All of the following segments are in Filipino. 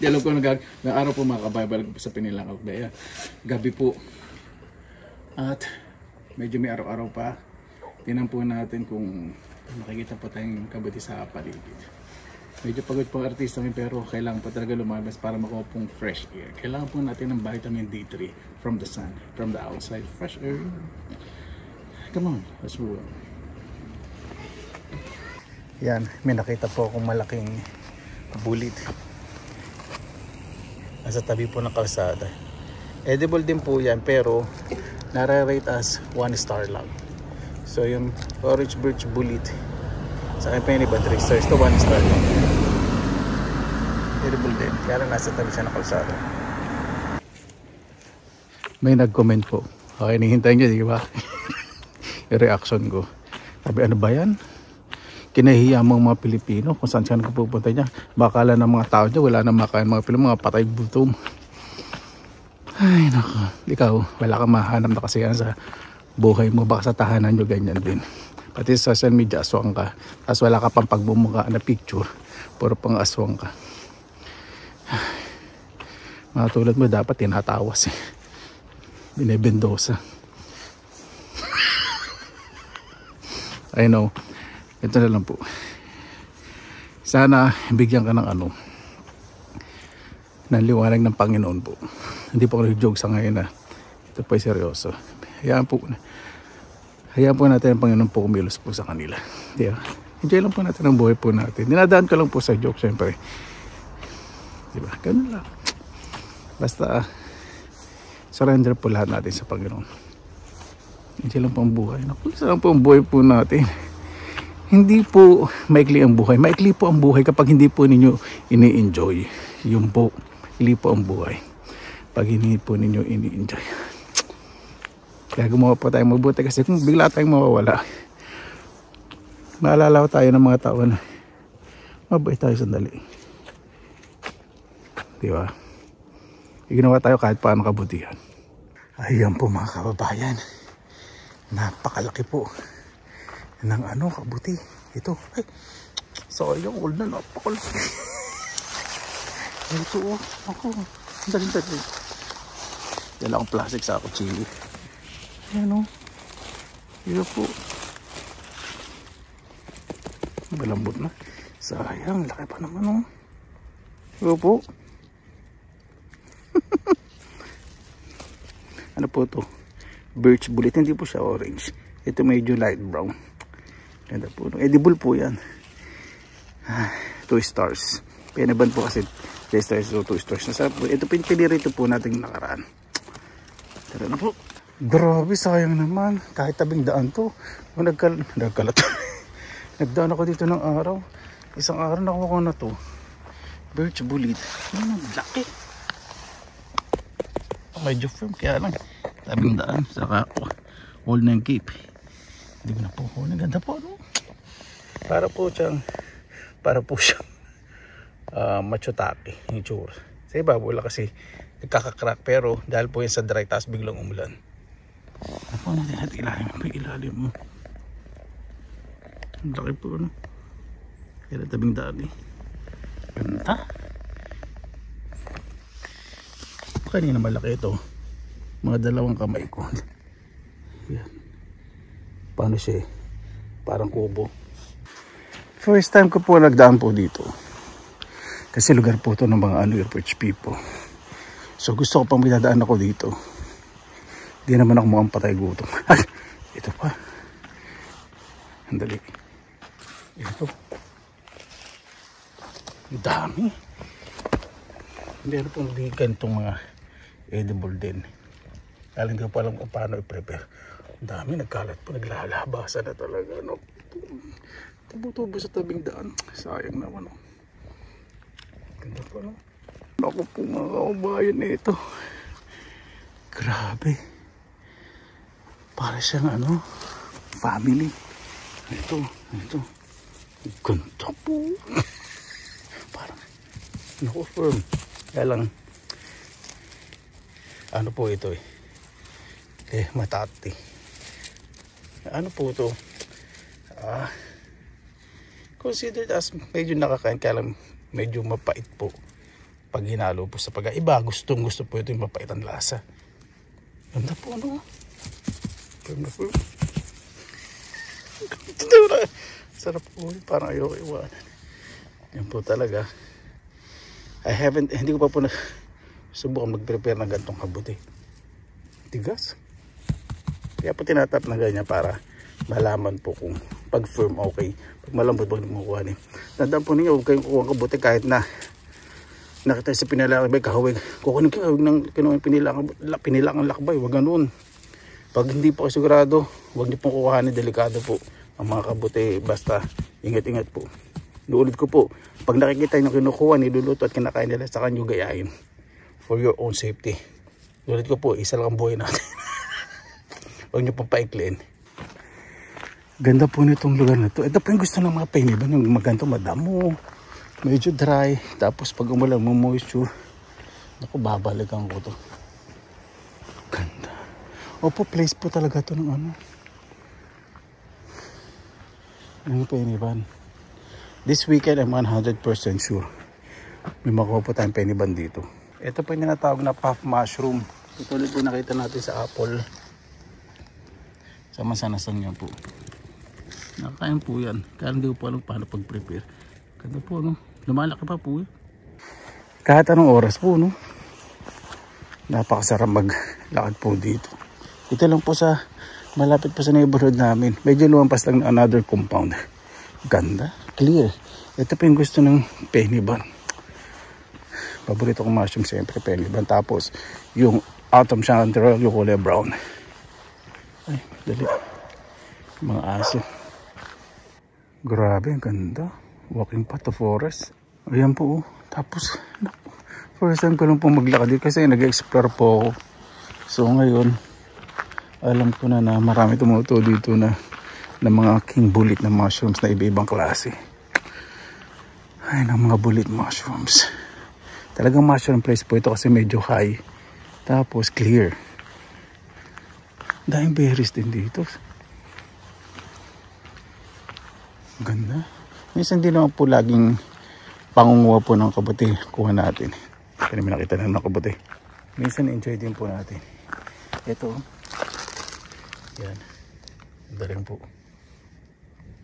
Di alam ko ng araw po mga kabaybalik po sa Pinilang Aldea. Gabi po. At medyo may araw-araw pa. Tinan po natin kung makikita po tayong kabuti sa paligid. Medyo pagod po ang artista ngayon pero kailangan po talaga lumabas para makuha pong fresh air. Kailangan po natin ng vitamin D3 from the sun, from the outside. Fresh air. Come on, let's move on. Yan, may nakita po akong malaking bulit. Nasa tabi po ng kalsada. Edible din po yan pero nare-rate as 1 star lang. So yung orange birch bullet sa akin pa yun iba 3 stars to 1 star lang. Edible din kaya lang nasa tabi siya ng kalsada. May nag-comment po. Okay, nihintay nyo, di ba? Yung reaction ko. Sabi, ano ba yan? Kinahiya mga Pilipino kung saan saan pupunta niya. Bakala ng mga tao niya wala na makain mga Pilipino, mga patay gutom. Ay nako, ikaw wala kang mahanap na kasi yan sa buhay mo, baka sa tahanan nyo ganyan din. Pati sa social media aswang ka, tapos wala ka pang pagbumuka na picture, puro pang aswang ka. Mga tulad mo dapat tinatawas eh, binibendosa. I know, ito na lang po, sana bigyan ka ng ano, ng liwanag ng Panginoon po. Hindi po ako nag-joke sa ngayon na ito po ay seryoso. Hayaan po natin ang Panginoon po kumilos po sa kanila. Diba? Enjoy lang po natin ang buhay po natin. Dinadaan ko lang po sa joke syempre. Diba? Ganun lang. Basta surrender po lahat natin sa Panginoon. Enjoy lang po ang buhay. Isa lang po ang buhay po natin. Hindi po maikli ang buhay. Maikli po ang buhay kapag hindi po ninyo ini-enjoy. Yung po, ili po ang buhay pag hindi po ninyo ini-enjoy. Kaya gumawa po tayong mabuti kasi kung bigla tayong mawawala, maalala tayo ng mga tao na mabait tayo sandali, diba? Ginawa tayo kahit paano kabutihan. Ayan po mga kababayan, napakalaki po ng ano kabuti ito. Ay, sayang all na, napakalaki. Ito oh, ako dali. Dala akong plastic sa ako chili. Ayan o. Ito po. Malambot na. Sayang. Laki pa naman o. Ito po. Ano po ito? Birch bullet. Hindi po siya orange. Ito medyo light brown. Ganda po. Edible po yan. 2 stars. Pinaban po kasi 3 stars o 2 stars. Ito pinirito po natin nakaraan. Tara na po. Grabe, sayang naman. Kahit tabing daan to. Nagkalat. Nagdaan ako dito ng araw. Isang araw nakuha ko na to. Birch bullet. Ano, laki. Medyo firm. Kaya lang. Tabing daan. Saka all na yung cape. Hindi ko na po. Ganda po. No? Para po siyang machotake. Yung tsura. Sa iba, wala kasi nagkakakrack. Pero dahil po yan sa dry, taas biglang umulan. Ako natin at ilalim. May ilalim mo. Ang laki po, no? Kaya tabing daan eh. Ganda. Kanina malaki ito. Mga 2 kamay ko. Yan. Paano siya eh? Parang kubo. First time ko po nagdaan po dito. Kasi lugar po ito ng mga rich people. So gusto ko pang minadaan ako dito. Di naman ako mukhang patay gutom. Ito pa. Andali. Ito. Ang dami. Meron pong ganitong mga edible din. Kaya hindi ko pa alam kung paano i-prepare. Ang dami. Nagkalat po. Naglalabasan na talaga. No? Tubo-tubo sa tabing daan. Sayang naman. No? Ganda pa, no? Ako po mga kaubayan na ito. Grabe. Para siyang ano, family. Ito. Ganda po. Parang, naku firm. Kaya lang, ano po ito eh. Matati. Ano po ito? Considered as medyo nakakain, kaya lang medyo mapait po. Pag hinalo po sa pag-iba, gustong gusto po ito yung mapait ang lasa. Ganda po, ano? Ganda po. Sarap po, parang ayoko iwanan. Yan po talaga. Hindi ko pa po subukan mag-prepare ng gantong kabuti. Tigas. Kaya po tinatap na ganyan para malaman po kung pag firm okay. Pag malambot, pag nakukuhanin. Tandaan po ninyo, huwag kayong kukuha ng kabuti kahit na nakita sa pinilang lakbay, kahawig. Kukunin kayo ng pinilang ang lakbay. Huwag ganun. Pag hindi po sigurado, huwag niyo pong kukuhanin. Delikado po ang mga kabuti. Basta ingat-ingat po. Nuulit ko po, pag nakikita nyo kinukuha, niluluto at kinakain nila sa kanyo, gayahin. For your own safety. Nuulit ko po, isa lang ang buhay natin. Huwag nyo pong paikliin. Ganda po nitong lugar na ito. Ito po yung gusto ng mga painiban. Yung maganto, madamo. Medyo dry. Tapos pag umulan mo moisture, naku, babalikan ko to. Ganda. Opo, place po talaga to ng ano. Yung painiban. This weekend, I'm 100% sure. May makuha po tayong painiban dito. Ito po yung tinatawag na puff mushroom. Ito ulit po nakita natin sa apple. Sa masanasan niya po. Nakakain po yan. Kaya hindi ko po alam paano pag-prepare. Ganda po, no? Lumalaki pa po. Kahit anong oras po, no? Napakasarap maglakad po dito. Ito lang po sa malapit po sa neighborhood namin. Medyo lumampas lang na another compound. Ganda. Clear. Ito po yung gusto ng painiban. Paborito kong mushroom siyempre, painiban. Tapos, yung autumn chanterelle, yung kulay brown. Ay, dali. Mga aso. Grabe, ang ganda. Walking path to forest. Ayan po. Tapos, first time ko lang po maglakad dito kasi nag-explore po ako. So, ngayon, alam ko na marami tumuto dito na mga king bullet na mushrooms na iba-ibang klase. Ay, ng mga bullet mushrooms. Talagang mushroom place po ito kasi medyo high. Tapos clear. Daming berries din dito. Ganda. Minsan din naman po laging pangunguha po ng kabuti. Kuha natin. Kaya namin nakita na ng kabuti. Minsan enjoy din po natin. Ito. Yan. Ganda rin po.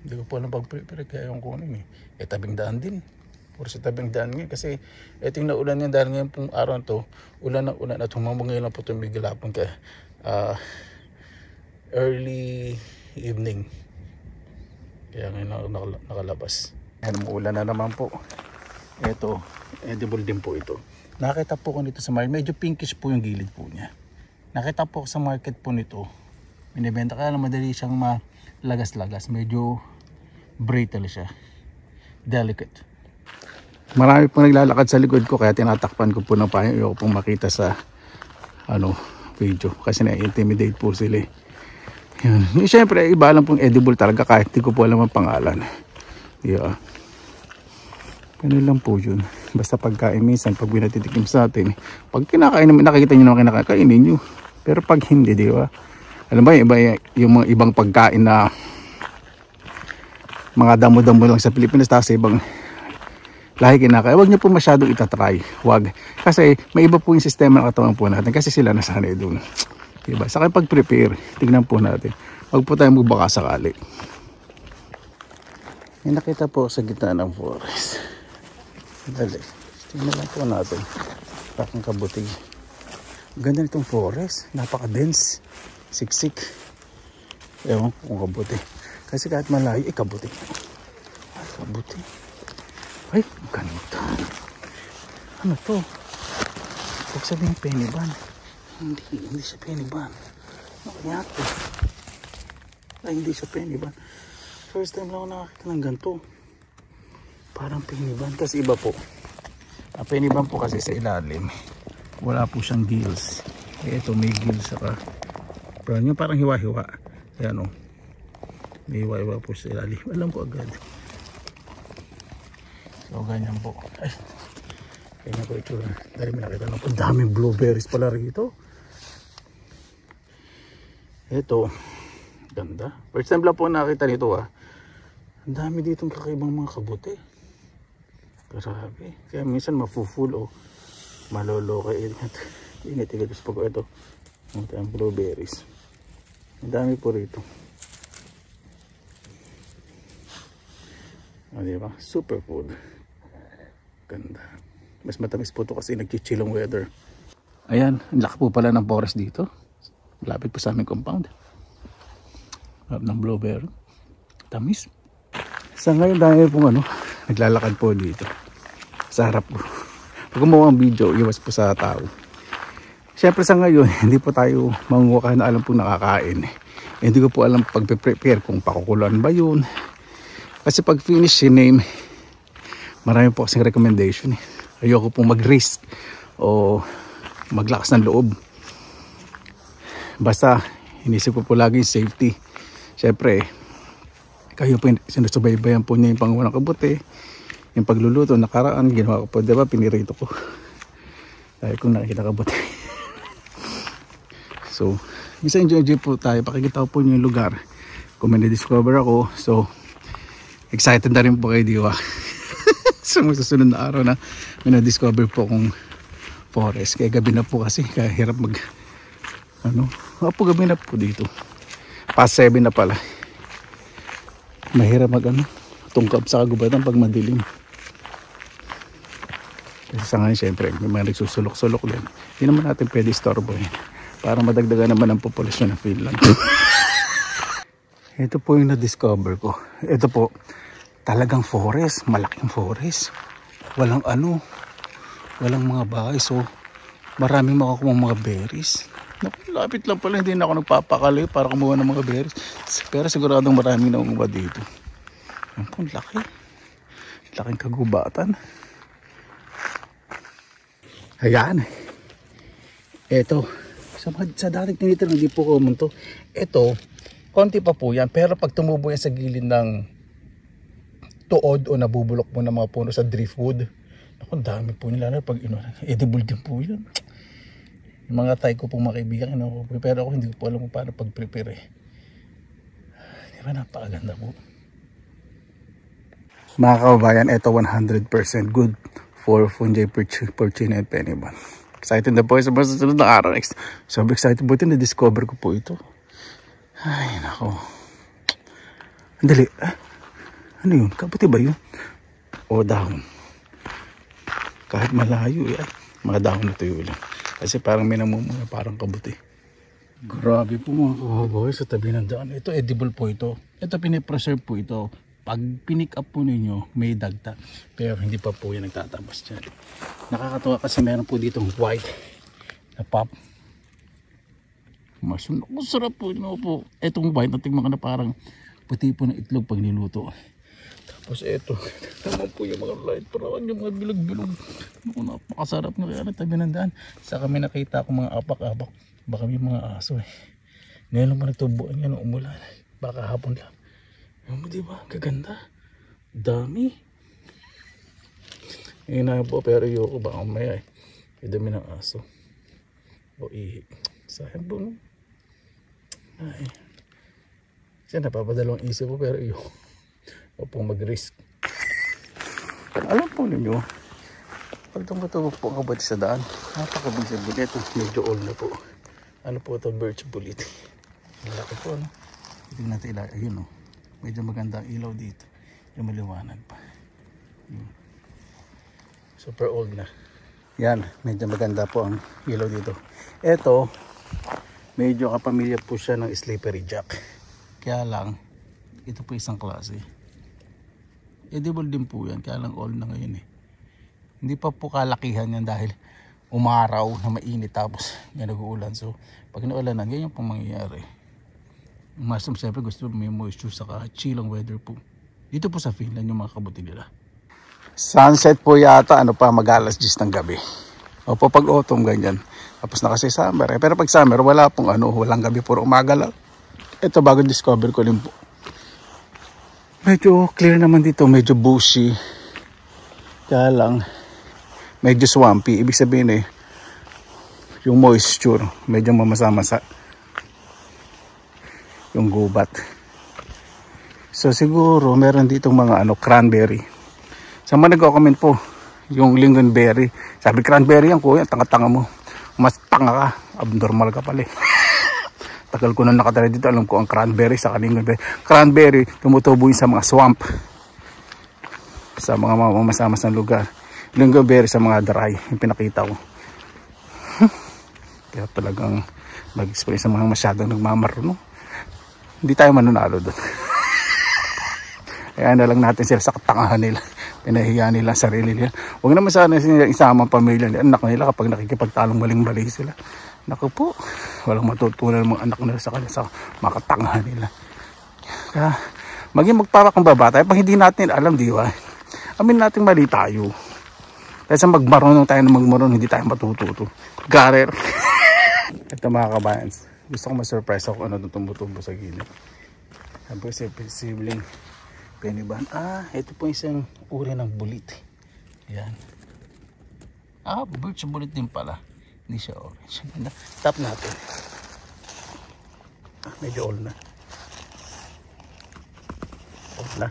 Hindi ko po alam pag-prepare kaya yung kunin eh. Tabing daan din. Puro sa tabing daan ngayon. Kasi ito yung naulan yung dahil ngayon pong araw to. Ulan na ulan at humamang ngayon lang po itong bigilapon kaya early evening. Kaya ngayon nakalabas. Ayan, ulan na naman po. Ito, edible din po ito. Nakita po ko nito sa market. Medyo pinkish po yung gilid po niya. Nakita po ko sa market po nito. Binibenta kaya na madali siyang malagas-lagas. Medyo brittle siya. Delicate. Marami po naglalakad sa likod ko kaya tinatakpan ko po ng payo. Ayoko pong makita sa video. Kasi na-intimidate po sila eh. Yun. Siyempre, iba lang pong edible talaga kahit di ko po alam ang pangalan. Yeah. Ano lang po yun. Basta pagkain minsan, pag binatitikim sa atin, pag kinakain namin, nakikita nyo naman kinakainin nyo. Pero pag hindi, di ba? Alam ba, iba yung mga ibang pagkain na mga damo-damo lang sa Pilipinas, tapos ibang lahi kinakain. Huwag nyo po masyadong itatry. Huwag. Kasi may iba po yung sistema ng katawan po natin kasi sila nasanay dun. Diba? Sa akin pag-prepare, tignan po natin. Huwag po tayong magbaka sakali. May nakita po sa gitna ng forest. Dali. Tignan lang po natin. Parang kabuti. Ganda nitong forest. Napaka-dense. Siksik. Ewan ko kung kabuti. Kasi kahit malayo, kabuti. Ay, kabuti. Ay, ganito. Ano to? Huwag sabihin peniban. Hindi siya peniban. Ano kaya ito? Ay, hindi siya peniban. First time lang ako nakakita ng ganito. Parang peniban. Kasi iba po. Ang peniban po kasi sa ilalim. Wala po siyang gills. Eh, ito may gills saka. Pero yung parang hiwa-hiwa. Ayan o. May hiwa-hiwa po sa ilalim. Alam ko agad. So, ganyan po. Ay. Ganyan po ito. Dahil may nakita na po. Daming blueberries pala rito. Ito. Ganda. First time lang po nakita nito ha. Ang dami ditong kakaibang mga kabuti. Grabe. Kaya minsan mafu-full o maloloka. Init-init po ito. Ang blueberries. Ang dami po rito. O, diba? Super food. Ganda. Mas matamis po ito kasi nagchichilong weather. Ayan, ang laki po pala ng forest dito. Malapit po sa aming compound. Harap ng blueberry. Tamis. Sa ngayon dahil po naglalakad po dito. Sa harap po. Pag gumawa ng video, iwas po sa tao. Siyempre sa ngayon, hindi po tayo mangunguha na alam po nakakain. Hindi ko po alam pag-prepare kung pakukuluan ba yun. Kasi pag finish name, marami po kasing recommendation. Ayoko pong mag-risk o maglakas ng loob. Basta, inisip ko po lagi safety. Siyempre, kayo po sinusubaybayan po niya yung pangunang kabuti. Yung pagluluto, nakaraan, ginawa ko po, diba, pinirito ko. Dahil kung nakikita kabuti. So, isa enjoy po tayo. Pakikita ko po yung lugar. Kung may na-discover ako. So, excited na rin po kayo, di ba? So, magsusunod na araw na may na-discover po kung forest. Kaya gabi na po kasi. Kaya hirap po gabi na po dito. Past 7 na pala. Mahirap tungkap sa kagubatan pag madilim. Kasi sa ngayon, syempre, may mga nagsusulok-sulok din. Hindi naman natin pwede istorbo para madagdagan naman ang populasyon ng Finland. Ito po yung na-discover ko. Ito po, talagang forest. Malaking forest. Walang walang mga bahay. So, maraming makakuha mga berries. Lapit lang pala, hindi na ako nagpapakali para kumuha ng mga berries. Pero siguradong maraming nakuha dito. Ang laki. Laking kagubatan. Ayan. Ito. Sa dating tinitirang hindi po common to. Ito, konti pa po yan. Pero pag tumubo yan sa gilid ng tuod o nabubulok mo ng mga puno sa driftwood, ako, dami po nila. Pag edible din po yan. Yung mga Thai ko pong makaibigan, pero ako hindi ko po alam kung paano pag-prepare. Di ba, napakaganda po. Mga kababayan, ito 100% good for fungi, porcino, and pennyman. Excited na po sa susunod na araw. Sobrang excited po ito. Na-discover ko po ito. Ay, nako. Andali. Ano yun? Kabuti ba yun? O dahon? Kahit malayo, mga dahon na tuyo lang. Kasi parang may namumuno, parang kabuti. Grabe po mga kababayan sa tabi ng daan. Ito edible po ito. Ito pinipreserve po ito. Pag pinick up po ninyo, may dagta. Pero hindi pa po yan nagtatabas dyan. Nakakatawa kasi meron po ditong white na pop. Masarap po. Itong white na tingnan na parang puti po ng itlog pag niluto. Tapos ito, naman po yung mga light brown, yung mga bilog-bilog. Napakasarap na kaya tabi ng daan. Sa kami nakita ko mga apak-apak. Baka may mga aso Ngayon lang pa nagtubuan yan ng umulan. Baka hapon lang. Diba? Gaganda. Dami. Na po, pero ayoko ba umaya May dami ng aso. O ihi. Sayang po, no? Ay. Kasi napapadalawang isip po, pero ayoko. O pong mag-risk. Alam po ninyo, pag tungkotong po kabati sa daan, napakabisag po. Ito, medyo old na po. Ano po ito? Birch bullet. Malaki po, no? Tingnan natin ilagay. Ayun, no? Medyo maganda ang ilaw dito. Yung maliwanag pa. Super old na. Yan, medyo maganda po ang ilaw dito. Ito, medyo kapamilya po siya ng slippery jack. Kaya lang, ito po isang klase. Edible din po yan. Kaya lang old na ngayon Hindi pa po kalakihan yan dahil umaraw na mainit tapos yan nag-uulan. So, pag naulanan, ganyan pong mangyayari. Mushroom siyempre gusto may moisture saka chill ang weather po. Dito po sa Finland yung mga kabuti nila. Sunset po yata mag-alas 10 ng gabi. Opo pag autumn ganyan. Tapos na kasi summer Pero pag summer wala pong walang gabi, puro umaga lang. Ito bago discover ko rin po. Medyo clear naman dito, medyo bushy. Kaya lang medyo swampy. Ibig sabihin yung moisture medyo mamasa-masa. Yung gubat. So siguro meron ditong mga cranberry. Sa mga nagko-comment po, yung lingonberry. Sabi, cranberry yan kuya, tanga-tanga mo. Mas tanga ka, abnormal ka pala eh. Tagal ko na nakatala dito, alam ko ang cranberry sa lingonberry. Cranberry, tumutubo yun sa mga swamp. Sa mga masamas ng lugar. Lingonberry sa mga dry, yung pinakita ko. Kaya talagang mag-explain sa mga masyadong nagmamarunong. Hindi tayo manunalo doon. Kaya na lang natin sila sa katangahan nila. Pinahiya nila sarili nila. Huwag naman sana sila isama ang pamilya nila. Anak nila kapag nakikipagtalong maling-mali sila. Naku po, walang matutunan ng mga anak nila sa kanila sa makatangahan nila. Kaya maging magpapakambaba tayo pag hindi natin alam, di ba? Amin natin mali tayo. Kaya sa magmarunong tayo na magmarunong, hindi tayo matututo. Garer. Ito mga kabayans, gusto ko ma-surprise ako ano itong tumutubo sa gilid. Sabi ko sa sibling peniban. Ito po isang uri ng bulit. Yan. Birch bulit din pala. Hindi siya orange. Tap natin. Medyo old na. Old na.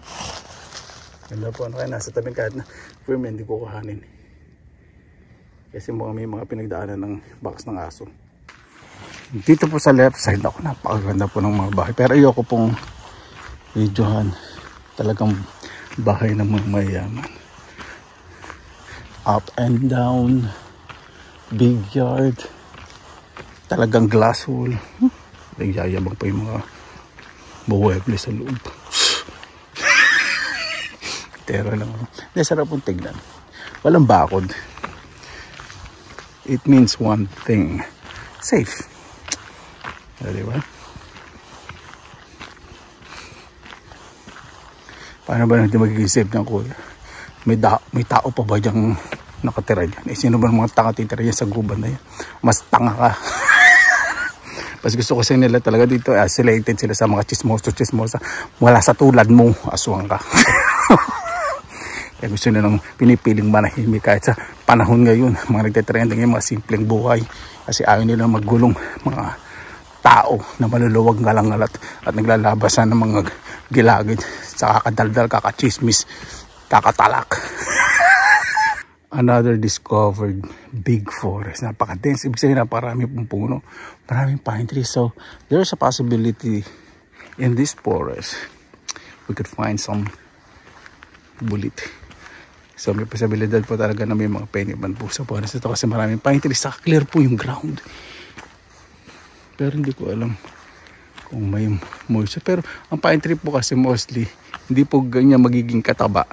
Ganda po. Ano kaya nasa tabing kahit na firm hindi ko kuhanin. Kasi may mga pinagdaanan ng bakas ng aso. Dito po sa left side ako, napakaganda po ng mga bahay. Pero ayoko pong videohan. Talagang bahay ng mga mayaman. Up and down. Big yard. Talagang glass wall. Nagyayabang pa yung mga buweble sa loob. Tero lang. Nasarap pong tignan. Walang bakod. It means one thing. Safe. Diba? Paano ba natin magiging safe ng kuya? May tao pa ba diyang nakatira dyan? Sino ba mga tanga titira dyan sa guban na yan? Mas tanga ka. Mas gusto ko sa nila talaga dito. Isolated sila sa mga chismosa. Wala sa tulad mo. Aswang ka. Kaya gusto nilang pinipiling manahimik kahit sa panahon ngayon. Mga nagtitrending yung mga simpleng buhay. Kasi ayaw nilang maggulong mga tao na maluluwag ngalangalat at naglalabasan ng mga gilagid sa kakadaldal, kakachismis, kakatalak. Another discovered big forest. Napaka-dense. Ibig sabihin napakarami pong puno. Maraming pine trees. So there's a possibility in this forest we could find some bulit. So may posibilidad po talaga na may mga peniban po sa forest ito kasi maraming pine trees. Saka clear po yung ground. Pero hindi ko alam kung may moisture. Pero ang pine tree po kasi mostly, hindi po ganyan magiging kataba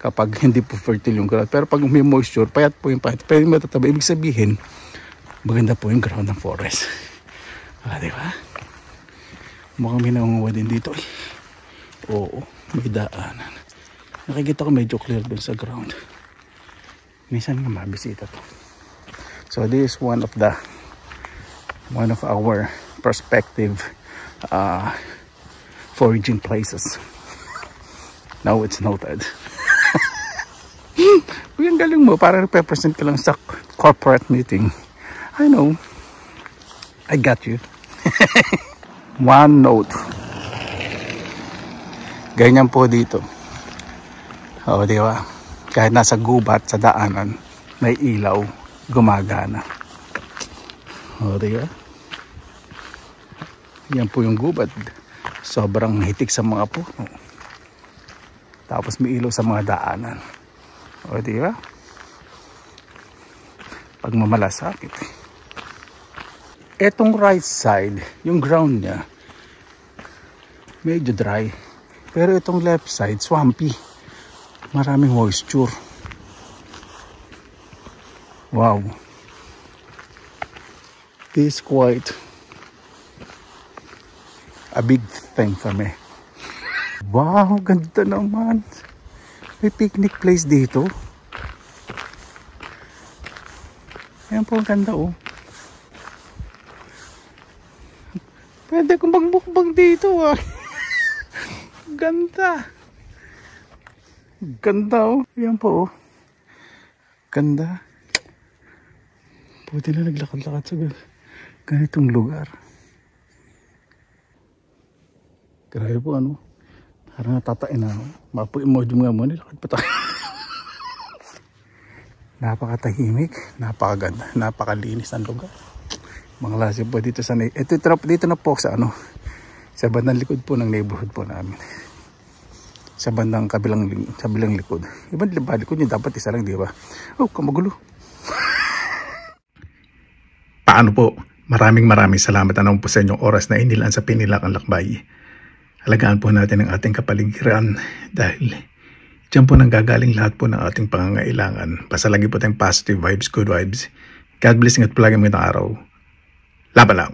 kapag hindi po fertile yung ground. Pero pag may moisture, payat po yung pine tree. Pero yung matataba, ibig sabihin, maganda po yung ground ng forest. Diba? Mukhang may nangunguha din dito. Oo, may daanan. Nakikita ko medyo clear dun sa ground. Minsan nga mabisita to. So this is one of our prospective foraging places. Now it's noted. Uy, ang galing mo. Para represent ka lang sa corporate meeting. I know. I got you. One note. Ganyan po dito. O, di ba? Kahit nasa gubat sa daanan, may ilaw, gumagana. O, di ba? Yan po yung gubat. Sobrang hitik sa mga puno. Tapos may ilaw sa mga daanan. O, di ba? Pagmamalasakit. Etong right side, yung ground niya, medyo dry. Pero itong left side, swampy. Maraming moisture. Wow. This is quite a big thing for me. Wow, ganda naman. May picnic place dito. Ayan po, ang ganda oh. Pwede kong magbukbang dito ah. Ganda. Ganda oh. Ayan po oh. Ganda. Pwede na naglakad-lakad sa ganitong lugar. Grabe po ano. Parang natatain na ako. Mapo-emoji nga mo. Nilakad pa tayo. Napakatahimik, napakaganda, napakalinis ng lugar. Mga klase po dito sa dito na po sa sa bandang likod po ng neighborhood po namin. Sa bandang kabilang likod. Ibang likod niyo dapat isa lang, di ba? Oh, kamagulo. Paano po? Maraming salamat po sa inyong oras na inilaan sa Pinilagang Lakbay. Alagaan po natin ang ating kapaligiran dahil diyan po nanggagaling lahat po ng ating pangangailangan. Basta lagi po tayong positive vibes, good vibes. God bless at palagi magandang araw. Laban lang.